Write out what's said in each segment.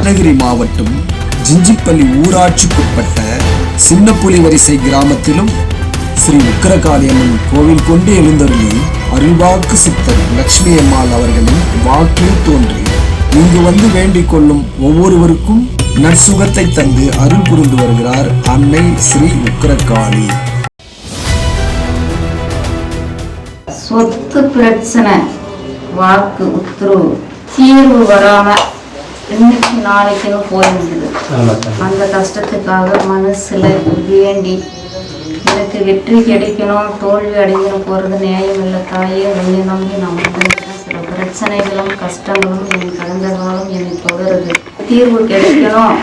கிருஷ்ணகிரி மாவட்டம் ஜிஞ்சிப்பள்ளி ஊராட்சிக்குட்பட்ட சின்னப்புலிவரிசை கிராமத்திலும் ஸ்ரீ உக்கிரகாளியம்மன் கோவில் கொண்டு எழுந்தருளி அருள்வாக்கு சித்தர் லட்சுமி அம்மாள் அவர்களின் வாக்கில் தோன்றி இங்கு வந்து வேண்டிக் கொள்ளும் ஒவ்வொருவருக்கும் நற்சுகத்தை தந்து அருள் புரிந்து வருகிறார் அன்னை ஸ்ரீ உக்கிரகாளி. சொத்து பிரச்சனை, வாக்கு உத்தரவு தீர்வு வராம இன்னைக்கு நாளைக்குன்னு போயிருந்தது. அந்த கஷ்டத்துக்காக மனசுல வேண்டி எனக்கு வெற்றி கிடைக்கணும், தோல்வி அடையணும் போறது நியாயம் இல்லை தாயே, உன்னை நம்பி நான் வந்து சில பிரச்சனைகளும் கஷ்டங்களும் என் கடந்த காலம் என்னை தொடருது, தீர்வு கிடைக்கணும்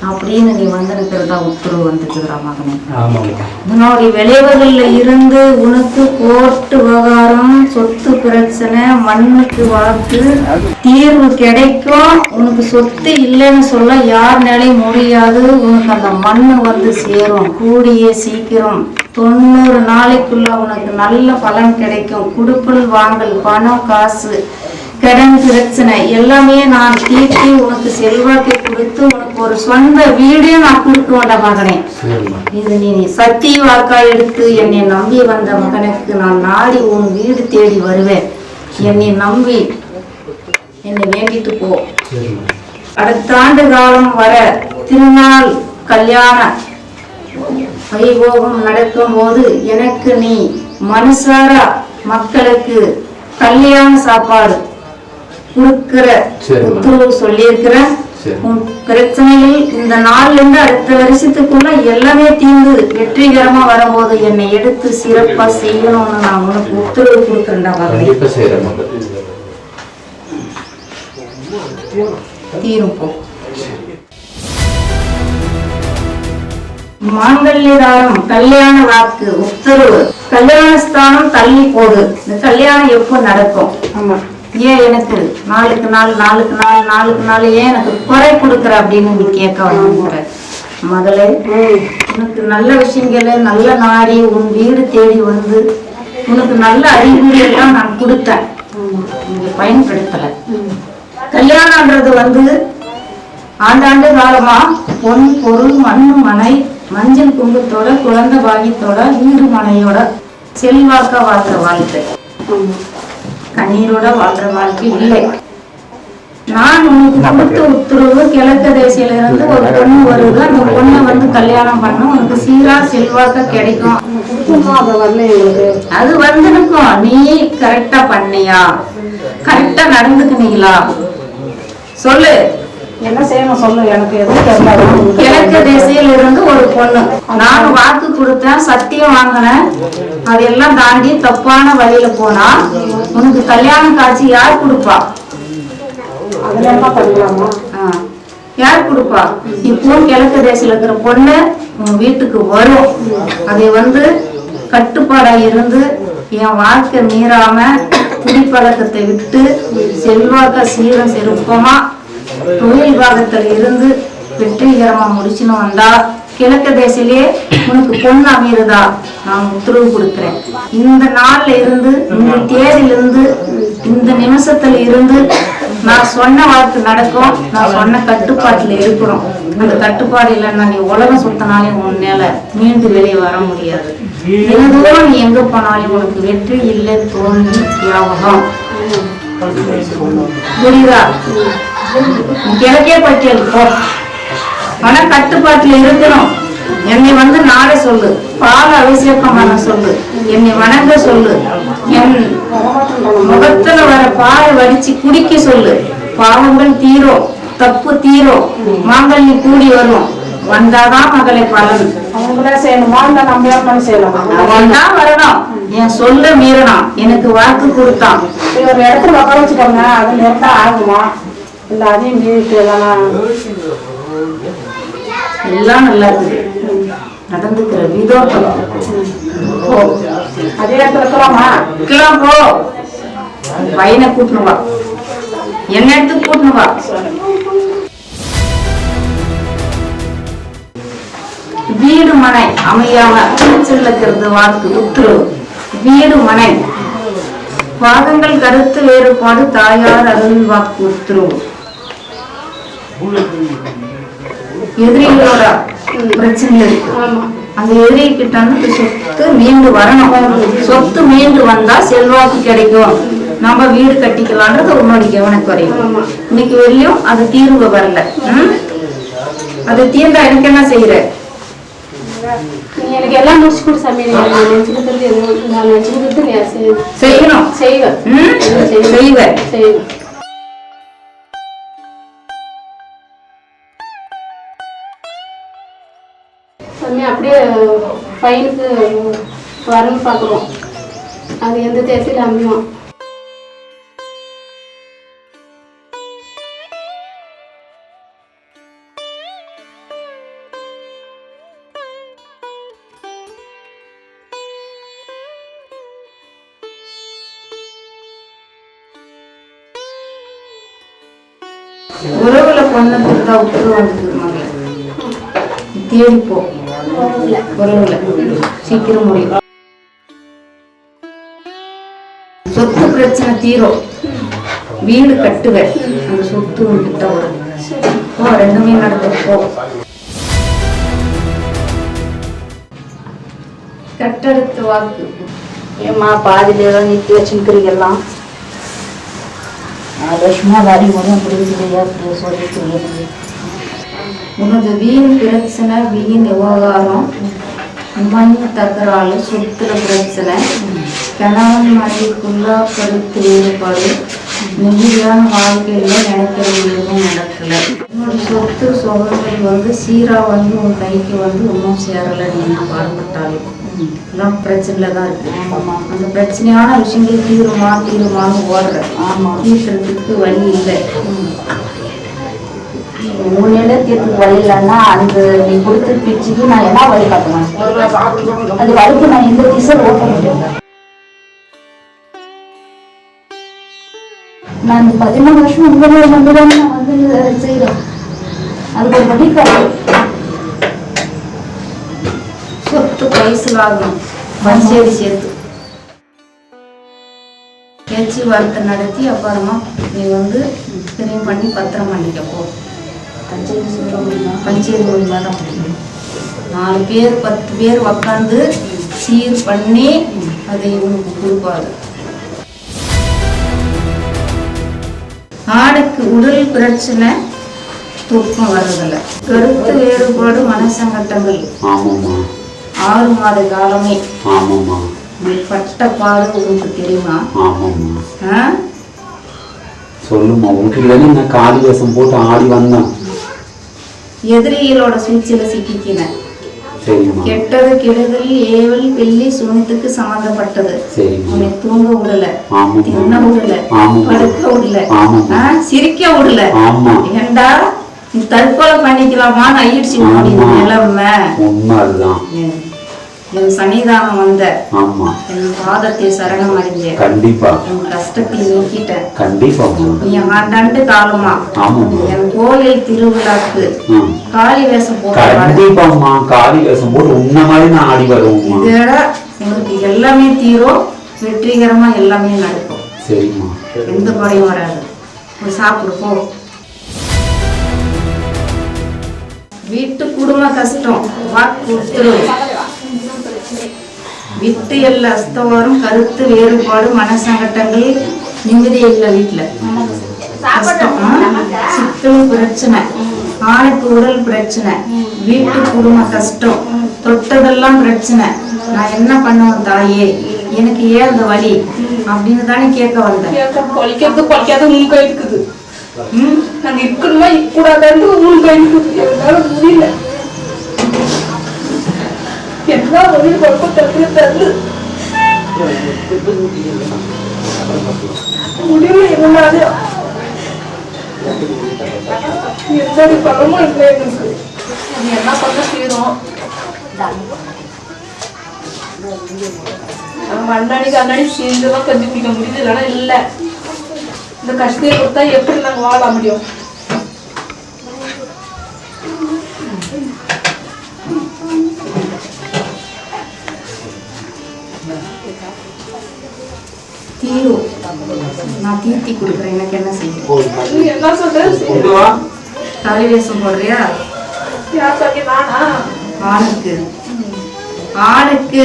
அப்படின்னு நீ வந்து நிற்கிறதா உத்தரவு வந்துக்குதுரா மகனே. உன்னுடைய விளைவுகள்ல இருந்து உனக்கு கோர்ட்டு விவகாரம், சொத்து பிரச்சனை, மண்ணுக்கு வாக்கு தீர்வு கிடைக்கும். உனக்கு சொத்து இல்லைன்னு சொல்ல யாருனாலையும் முடியாது. உனக்கு அந்த மண்ணு வந்து சேரும் கூடிய சீக்கிரம். 90 நாளைக்குள்ள உனக்கு நல்ல பலன் கிடைக்கும். குடுக்கல் வாங்கல், பணம், காசு, கடன் பிரச்சனை எல்லாமே நான் தீர்த்தி உனக்கு செல்வாக்கை கொடுத்து உனக்கு ஒரு சொந்த வீடே நான் கொடுக்க வேண்டாம் மகனே. இது நீ சத்திய வாக்கா எடுத்து என்னை நம்பி வந்த மகனுக்கு நான் நாடி உன் வீடு தேடி வருவேன். என்னை நம்பி என்னை வேண்டிட்டு போ. அடுத்த ஆண்டு காலம் வர திருநாள் கல்யாண வைபோகம் நடக்கும் போது எனக்கு நீ மனசார மக்களுக்கு கல்யாண சாப்பாடு கொடுக்கிற உத்தரவு சொல்லியிருக்கிற. உன் பிரச்சனைகள் இந்த நாள்ல இருந்து அடுத்த வருஷத்துக்குள்ள எல்லாமே தீர்ந்து வெற்றிகரமா வரும்போது என்னை எடுத்து சிறப்பா செய்யணும்னு நான் உனக்கு உத்தரவு கொடுக்குறேன்டா. தீரும் போ. மாங்கல்யதாரம், கல்யாண வாக்கு உத்தரவு, கல்யாண ஸ்தானம் தள்ளி போடு. இந்த கல்யாணம் எப்போ நடக்கும்? ஆமா, ஏன் எனக்கு நாளுக்கு நாள் ஏன் எனக்கு குறை கொடுக்குற அப்படின்னு நீ கேட்க வாங்குற. முதல்ல உனக்கு நல்ல விஷயங்களை நல்ல நாடி உன் வீடு தேடி வந்து உனக்கு நல்ல அறிகுறி எல்லாம் நான் கொடுத்தேன், நீங்க பயன்படுத்தல. கல்யாணம்ன்றது வந்து ஆண்டாண்டு காலமா பொன் பொருள் மண்ணு மனை மஞ்சள் குங்குமத்தோட குழந்தை பாகியத்தோட வீடு மனையோட செல்வாக்கா வாழ்ற வாழ்க்கை, கண்ணீரோட வாழ்ற வாழ்க்கை இல்லை. நான் உனக்கு கொடுத்த உத்தரவு கிழக்கு தேசியில இருந்து ஒரு பொண்ணு வருது. அந்த பொண்ணை வந்து கல்யாணம் பண்ண உனக்கு சீரா செல்வாக்க கிடைக்கும். அது வந்து இருக்கும். நீ கரெக்டா பண்ணியா, கரெக்டா நடந்துக்குனீங்களா சொல்லு, என்ன செய்யணும் சொல்லு. எனக்கு எதுவும் தெரியல. கிழக்கு திசையில இருந்து ஒரு பொண்ணு, நான் வாக்கு கொடுத்தேன், சத்தியம் வாங்கினேன், அதெல்லாம் தாண்டி தப்பான வழியில போனா உனக்கு கல்யாணம் காட்சி யார் கொடுப்பா? யார் கொடுப்பா? இப்போ கிழக்கு தேசத்துல இருக்கிற பொண்ணு உன் வீட்டுக்கு வரும். அதை வந்து கட்டுப்பாடா இருந்து என் வாழ்க்கை மீறாம குடிப்பழக்கத்தை விட்டு செல்வாக்க சீரம் செருப்பமா தொழில் பாகத்துல இருந்து வெற்றிகரமா முடிச்சுன்னு வந்தா கிழக்கு தேசிலே உனக்கு பொண்ணு அமையுறதா நான் உத்தரவு கொடுக்கிறேன். இந்த நாள்ல இருந்து, இந்த தேதியிலிருந்து, இந்த நிமிஷத்துல இருந்து நான் சொன்ன வாக்கு நடக்கும். நான் சொன்ன கட்டுப்பாட்டுல இருக்கணும். அந்த கட்டுப்பாடு இல்லைன்னா நீ உலகம் சுத்தினாலும் உன்னால மீண்டு வெளியே வர முடியாது. தினதோறும் நீ எங்க போனாலும் உனக்கு வெற்றி இல்லை, தோல்வி ஞாபகம். புரியுதா? கிழக்கே பட்டியல் போ. ஆனா கட்டுப்பாட்டுல இருக்கணும். என்னை வந்து நாட சொல்லு, பால் அபிஷேகம் பண்ண சொல்லு, என்னை வணங்க சொல்லு, என் முகத்துல வர பாலை வடிச்சு குடிக்க சொல்லு. பாவங்கள் தீரும், தப்பு தீரும், மாங்கல்யம் கூடி வரும். வந்தாதான் மகளை பலன். அவன்தான் வரணும். என் சொல்ல மீறணும். எனக்கு வாக்கு கொடுத்தான். ஒரு இடத்துல உட்கார வச்சுக்கோங்க, அது நேரத்தா ஆகுமா இல்ல அதையும் மீறிட்டு எல்லாம் நல்லா இருக்குது. நடந்துக்கிற விதோட்டம் அதே இடத்துல இருக்கலாமா? இருக்கலாம். போ, பையனை கூட்டணுவா, என்ன இடத்துக்கு கூட்டணுவா. வீடு மனை அமையாம இருக்கிறது வாக்கு உத்தரவு. வீடு மனை பாகங்கள் கருத்து வேறுபாடு தாயார் அருள் வாக்கு உத்தரவு. எதிரிகளோட பிரச்சனை இருக்கு. அந்த எதிரி கிட்ட இருந்து சொத்து மீண்டு வரணும். சொத்து மீண்டு வந்தா செல்வாக்கு கிடைக்கும், நம்ம வீடு கட்டிக்கலான்றது உன்னோட கவனக்குறைவு. இன்னைக்கு வெளியும் அது தீர்வு வரல. அது தீர்ந்தா எனக்கு என்ன செய்யற? எனக்கு எல்லாம் முடிச்சு கொடு சாமி. செய்யணும், செய்வேன். சாமி அப்படியே பையனுக்கு வரணும் பார்க்குறோம். அது எந்த தேசத்தில் அமையும். உறவுல பொண்ணுக்கு தான் உத்தரவு வந்துருக்கு மகள. தேடிப்போ உறவுல சீக்கிரம் முடியும். சொத்து பிரச்சனை தீரும், வீடு கட்டுவேன். அந்த சொத்து கிட்ட வரும். ரெண்டுமே நடந்துப்போ. கட்டெடுத்து வாக்கு. ஏம்மா பாதியில நிறுத்தி வச்சுருக்கிறீங்கெல்லாம் சும்மா வாரி முறையும் பிடிச்சிலையா சொல்லிட்டு உனது வீண் பிரச்சனை, வீண் விவகாரம், மண் தகராறு, சொத்துல பிரச்சனை, கணவன் மனைவிக்குள்ள கருத்து வேறுபாடு, நிம்மதியான வாழ்க்கையில நினைக்கிறது எதுவும் நடக்கல. உன்னோட சொத்து சுகங்கள் சீரா உன் கைக்கு இன்னும் சேரல. நீங்க பாடுபட்டாலே எல்லாம் பிரச்சனையில தான் இருக்கு. அந்த பிரச்சனையான விஷயங்கள் தீருமான்னு ஓடுற. தீர்க்கிறதுக்கு வழி இல்லை. உன்னில தீர்த்துக்கு வழி இல்லைன்னா அந்த நீ கொடுத்த பிச்சுக்கு நான் என்ன வழி காட்டுவேன்? அது வழிக்கு நான் எந்த திசை ஓட்ட முடியும்? நான் இந்த 13 வருஷம் உங்களோட நம்பிதான் நான் செய்யறேன். அதுக்கு ஒரு வழி காட்டு. சொத்து பைசலாகணும், பஞ்சேரி சேர்த்து பேச்சு வார்த்தை நடத்தி அப்புறமா நீ தெரியும் பண்ணி பத்திரம் பண்ணிக்க போ. பஞ்சேரி மூலியமா தான் முடியும். 4 பேர் 10 பேர் உக்காந்து சீர் பண்ணி அதை இவனுக்கு கொடுப்பாரு. ஆடுக்கு உடல் பிரச்சனை, தூக்கம் வர்றதில்ல, கருத்து வேறுபாடு, மனசங்கட்டங்கள் 6 மாத காலமே. பட்ட பாடு உங்களுக்கு தெரியுமா? சொல்லுமா. உங்களுக்கு நான் காளி வேஷம் போட்டு ஆடி வந்தேன். எதிரிகளோட சூழ்ச்சியில சிக்கிக்கின. கெட்டது, கெடுதல், ஏவல், வெள்ளி, சூனியத்துக்கு சம்பந்தப்பட்டது. உன்னை தூங்க விடல, தின்ன விடல, படுக்க விடல, சிரிக்க விடல. ஏண்டா நீ தற்கொலை பண்ணிக்கலாமான்னு ஆயிடுச்சு நிலைமை. என் சன்னிதானம் வந்த என் பாதத்தை சரணம் அடைஞ்ச. கண்டிப்பா என் கஷ்டத்தை நீக்கிட்ட. கண்டிப்பா நீ ஆண்டாண்டு காலமா என் கோயில் திருவிழாக்கு காளி வேஷம் போட்டு காளி வேஷம் போட்டு உன்ன மாதிரி நான் ஆடி வருவோம். இதோட உனக்கு எல்லாமே தீரும், வெற்றிகரமா எல்லாமே நடக்கும். சரிம்மா, எந்த குறையும் வராது. சாப்பிடு போ. வீட்டு குடும்ப கஷ்டம், வாக்கு உத்தரவு, விட்டு எல்லா அஸ்தவாரம், கருத்து வேறுபாடு, மனசங்கட்டங்கள், நிம்மதி இல்லை வீட்டுல. கஷ்டம், சிக்கல் பிரச்சனை, ஆணுக்கு உடல் பிரச்சனை, வீட்டு குடும்ப கஷ்டம், தொட்டதெல்லாம் பிரச்சனை. நான் என்ன பண்ணுவேன் தாயே, எனக்கு ஏன் அந்த வலி அப்படின்னு தானே கேட்க வந்தேன். நாங்க இருக்கணுமா கூடாது முடியல. எல்லா வழியும் முடியல. என்னால எந்த பணமும் இல்லை எங்களுக்கு. அது என்ன பண்ண செய்யறோம்? அண்ணாடிக்கு அண்ணாடி சேர்ந்துதான் கண்டுபிடிக்க முடியுது. இல்லைன்னா இல்லை. இந்த கஷ்டத்தை கொடுத்தா எப்படி நாங்க வாழ முடியும்? நான் தீர்த்தி கொடுக்குறேன். எனக்கு என்ன செய்யும்? என்ன சொல்றேன்? தாலி வேஷம் போடுறியா? யார் சாமி? நானா? ஆணுக்கு ஆணுக்கு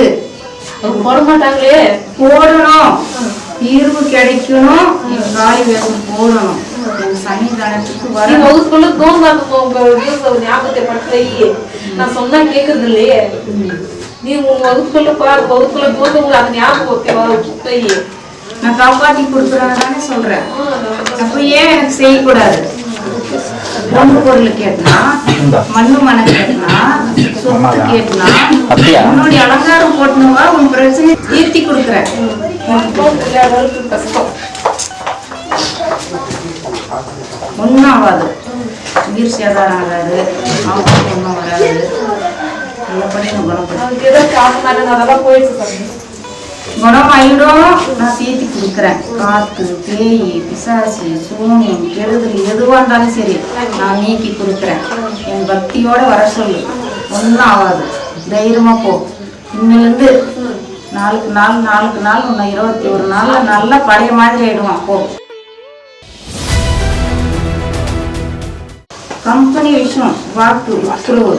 போட மாட்டாங்களே. போடணும், தீர்வு கிடைக்கணும். நீ தாலி வேஷம் போடணும். சன்னிதானத்துக்கு வர நீ வகுப்புல தோந்தாங்க உங்க ஞாபகத்தை பற்றி நான் சொன்னா கேக்குறது இல்லையே. நீ உன் வகுப்புல பாரு, வகுப்புல தோந்தவங்க அந்த ஞாபகத்தை நான் காப்பாற்றி கொடுக்குறான்னு சொல்றேன். அப்ப ஏன் எனக்கு செய்யக்கூடாது? பொண்ணு பொருள் கேட்டனா, மண்ணு மனை கேட்டனா, சொத்து கேட்டனா, உன்னுடைய அலங்காரம் போட்டணுவா உன் பிரச்சனை தீர்த்தி கொடுக்குறேன். கஷ்டம் ஒன்றும் ஆகாது, உயிர் சேதாரம் ஆகாது, அவங்களுக்கு ஒன்றும் வராது. நல்லபடி நான் குணப்படுத்த ஏதாவது காரணம் அதெல்லாம் போயிடுச்சு சாமி. குணமாயிடும். நான் தீர்த்தி கொடுக்குறேன். காத்து, பேய், பிசாசு, சூனியம், கெடுதல் எதுவாக இருந்தாலும் சரி நான் நீக்கி கொடுக்குறேன். என் பக்தியோட வர சொல்லு, ஒன்றும் ஆகாது. தைரியமா போ. இன்னிலிருந்து நாளுக்கு நாள் உன்னை 21 நாள்ல நல்லா பழைய மாதிரி ஆயிடுவான். போ. கம்பெனி விஷயம், வாக்கு உத்தரவு,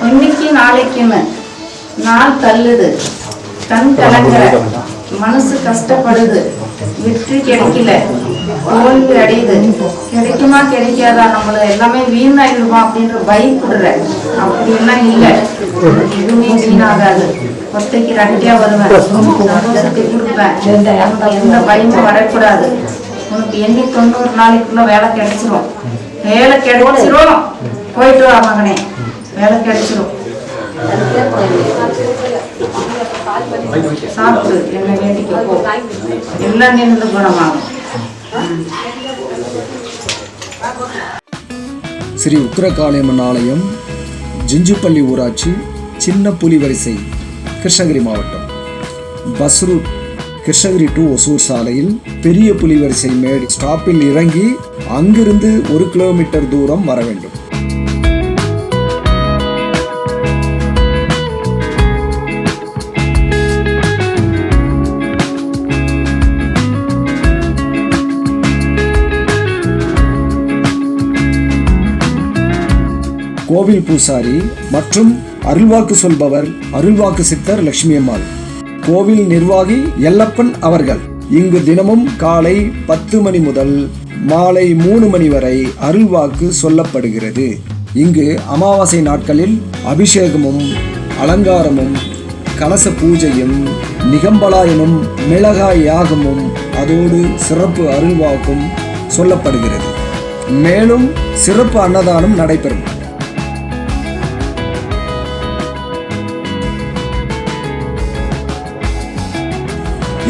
இன்னைக்கு நாளைக்குன்னு நாள் தள்ளுது, கண் கலங்குற, மனசு கஷ்டப்படுது, வெற்றி கிடைக்கல, தோல்வி அடையுது, கிடைக்குமா கிடைக்காதா, நம்மள எல்லாமே வீணாயிடுமா அப்படின்ற பயப்படுற. அப்படியெல்லாம் இல்லை, எதுவுமே வீணாகாது. ஒத்தைக்கு ரெட்டையா வருவேன், சந்தோஷத்தை கொடுப்பேன். எந்த பயமும் வரக்கூடாது. உனக்கு எண்ணி 90 நாளைக்குள்ள வேலை கிடைச்சிரும். வேலை கிடைச்சிரும். போயிட்டு வா மகனே, வேலை கிடைச்சிரும். சாப்பிட்டு என்ன வேண்டிக்க போ. எல்லாம் நின்று குணமாகும். ஸ்ரீ உக்கிரகாளியம்மன் ஆலயம், ஜிஞ்சுப்பள்ளி ஊராட்சி, சின்ன புலிவரிசை, கிருஷ்ணகிரி மாவட்டம். Bus route Krishnagiri to Hosur சாலையில் பெரிய புலிவரிசை மேடு ஸ்டாப்பில் இறங்கி அங்கிருந்து 1 கிலோமீட்டர் தூரம் வர வேண்டும். கோவில் பூசாரி மற்றும் அருள்வாக்கு சொல்பவர் அருள்வாக்கு சித்தர் லட்சுமி அம்மாள். கோவில் நிர்வாகி எல்லப்பன் அவர்கள். இங்கு தினமும் காலை 10 மணி முதல் மாலை 3 மணி வரை அருள்வாக்கு சொல்லப்படுகிறது. இங்கு அமாவாசை நாட்களில் அபிஷேகமும் அலங்காரமும் கலச பூஜையும் நிகம்பலாயனும் மிளகாய் யாகமும் அதோடு சிறப்பு அருள்வாக்கும் சொல்லப்படுகிறது. மேலும் சிறப்பு அன்னதானம் நடைபெறும்.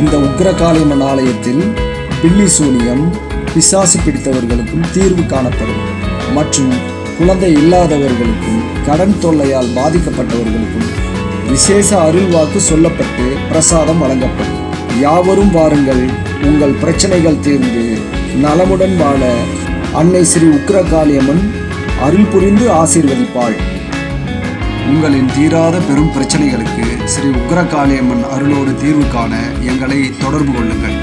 இந்த உக்கிரகாளியம்மன் ஆலயத்தில் பில்லி சூனியம், பிசாசு பிடித்தவர்களுக்கும் தீர்வு காணப்படும். மற்றும் குழந்தை இல்லாதவர்களுக்கும் கடன் தொல்லையால் பாதிக்கப்பட்டவர்களுக்கும் விசேஷ அருள்வாக்கு சொல்லப்பட்டு பிரசாதம் வழங்கப்படும். யாவரும் வாருங்கள், உங்கள் பிரச்சனைகள் தீர்ந்து நலமுடன் வாழ அன்னை ஸ்ரீ உக்கிரகாளியம்மன் அருள் புரிந்து ஆசீர்வதிப்பாள். உங்களின் தீராத பெரும் பிரச்சனைகளுக்கு ஸ்ரீ உக்கிரகாளியம்மன் அருளோடு தீர்வு காண எங்களை தொடர்பு கொள்ளுங்கள்.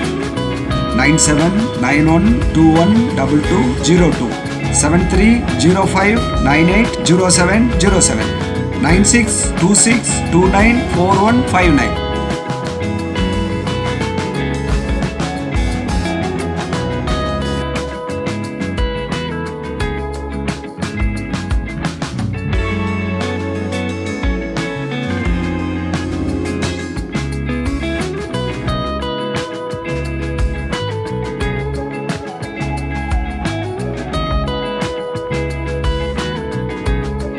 9791212202 7305980707 9626294159.